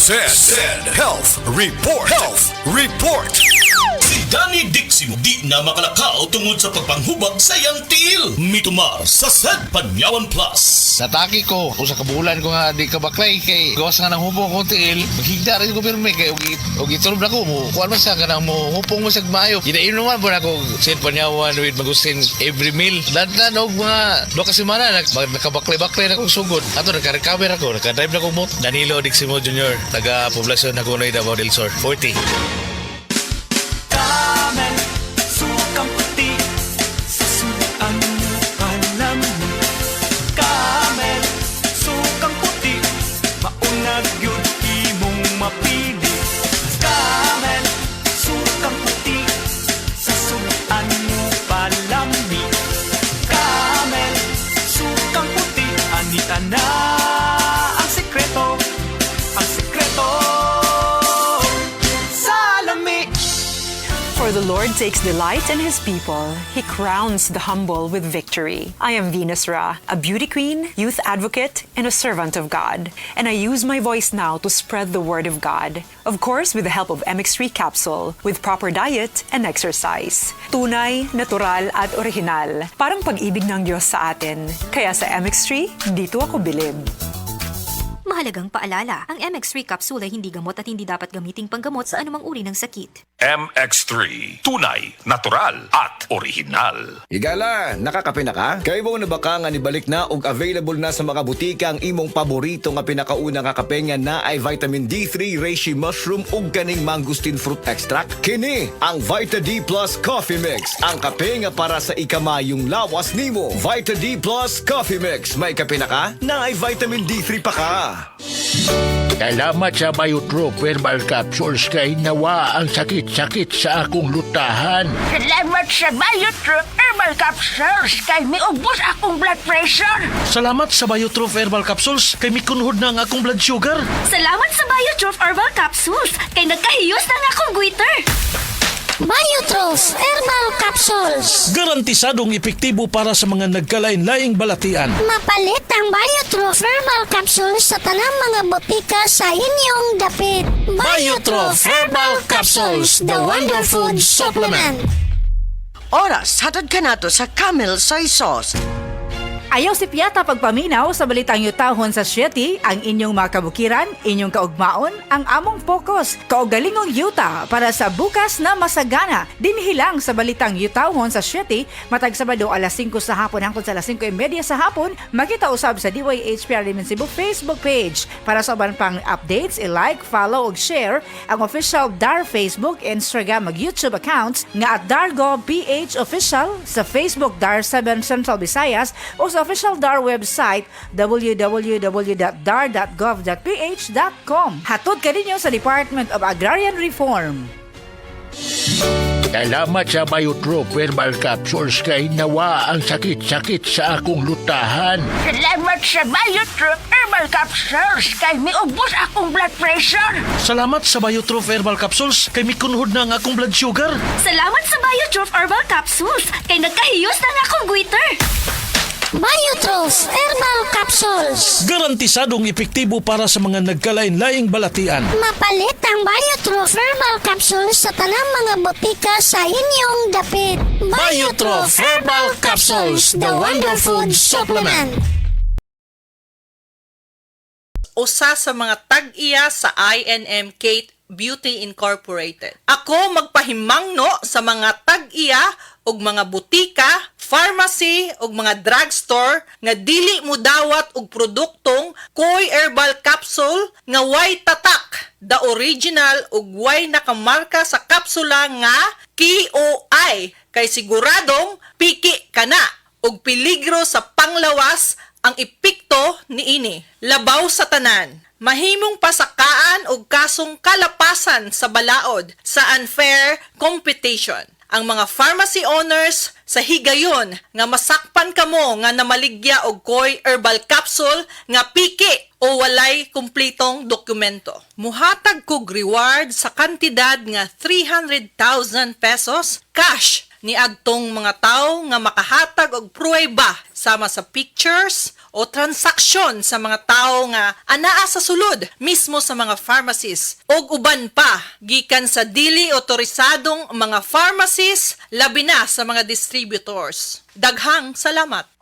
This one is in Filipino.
Zed Health Report. Si Danny Diximo di na makalakaw tungod sa pagpanghubag sa iyang tiil. Mitumar sa Zed Panyawan Plus. Nataki ko, kung sa kabulan ko nga di ka baklay, kay gawas nga ng hupong kong tiil, maghigda rin ko pirme, kay og itulog na ko mo, kuwan mo siya ka nang mo, hupong mo sa gmayo. Ginain naman po na ko, Zed Panyawan with Magusin every meal. Dantan og mga 2 semana, nakabaklay-baklay na kong sugod. Ato, naka-recover ako, naka-drive na kong moto. Danilo Diximo Jr., taga-poblasyon na Kunoy, Davao del Sur, 40. Camel, sukang puti sa sudan panlamig. Camel, sukang puti, maunag yun imong mapili. Camel, sukang puti sa sudan panlamig. Camel, sukang puti, anita na ang sekreto, salami. For the Lord takes delight in His people. He crowns the humble with victory. I am Venus Ra, a beauty queen, youth advocate, and a servant of God. And I use my voice now to spread the word of God. Of course, with the help of MX3 capsule, with proper diet and exercise. Tunay, natural, at original. Parang pag-ibig ng Diyos sa atin. Kaya sa MX3, dito ako bilib. Mahalagang paalala, ang MX3 capsule ay hindi gamot at hindi dapat gamiting panggamot sa anumang uri ng sakit. MX3. Tunay, natural, at original. Higala, nakakape na ka? Kay mo na baka nga nibalik na og available na sa mga butika ang imong paborito nga pinakauna nga kape nga na ay vitamin D3, reishi mushroom ug ganing mangosteen fruit extract. Kini ang Vita D Plus Coffee Mix, ang kape nga para sa ikamayong lawas nimo. Vita D Plus Coffee Mix, may kape na ka? Na ay vitamin D3 pa ka. Salamat sa Biotrope Herbal Capsules kay nawa ang sakit-sakit sa akong lutahan. Salamat sa Biotrope Herbal Capsules kay miubos akong blood pressure. Salamat sa Biotrope Herbal Capsules kay mikunhod na ang akong blood sugar. Salamat sa Biotrope Herbal Capsules kay nagkahiyos na nga akong goiter. Biotrope Herbal Capsules. Garantisadong epektibo para sa mga nagkalain-laing balatian. Mapalit ang Biotrope Herbal Capsules sa tanang mga botika sa inyong dapit. Biotrope Herbal Capsules, the Wonder Food Supplement. Oras, hatod ka nato sa Camel Soy Sauce. Ayaw si Piata pagpaminaw sa balitang yutahon sa Sieti, ang inyong mga kabukiran, inyong kaugmaon, ang among focus, kaugalingong yuta para sa bukas na masagana. Dinhilang sa balitang yutahon sa Sieti, matag Sabado alas 5 sa hapon hangtod sa alas 5:30 sa hapon, makita usab sa DYHPR Limen Cebu Facebook page. Para sa uban pang updates, i-like, follow ug share ang official DAR Facebook, Instagram ug YouTube accounts nga at DarGovPH Official sa Facebook DAR 7 Central Visayas o sa official DAR website www.dar.gov.ph.com. Hatod ka ninyo sa Department of Agrarian Reform. Salamat sa Biotrope Herbal Capsules kay nawa ang sakit-sakit sa akong lutahan. Salamat sa Biotrope Herbal Capsules kay miubos akong blood pressure. Salamat sa Biotrope Herbal Capsules kay mikunhod na ang akong blood sugar. Salamat sa Biotrope Herbal Capsules kay nagkahiyos na nga akong goiter. Biotrope Herbal Capsules. Garantisadong epektibo para sa mga nagkalain-laing balatian. Mapalit ang Biotrope Herbal Capsules sa tanang mga botika sa inyong dapit. Biotrope Herbal Capsules, the Wonder Food Supplement. Usa sa mga tag-iya sa INM Kate Beauty Incorporated. Ako magpahimangno sa mga tag-iya og mga butika, pharmacy ug mga drugstore nga dili mo dawat og produktong Koy Herbal Capsule nga way tatak, the original ug way nakamarka sa kapsula nga KOI kay siguradong piki kana ug peligro sa panglawas ang epekto niini. Labaw sa tanan. Mahimong pasakaan og kasong kalapasan sa balaod sa unfair competition. Ang mga pharmacy owners sa higayon nga masakpan kamo nga namaligya og Koy Herbal Capsule nga piki o walay kumplitong dokumento. Muhatag kog reward sa kantidad nga 300,000 pesos cash ni agtong mga tawo nga makahatag og pruweba sama sa pictures o transaksyon sa mga tao nga anaa sa sulod mismo sa mga pharmacies ug uban pa gikan sa dili otorisadong mga pharmacies labi na sa mga distributors. Daghang salamat.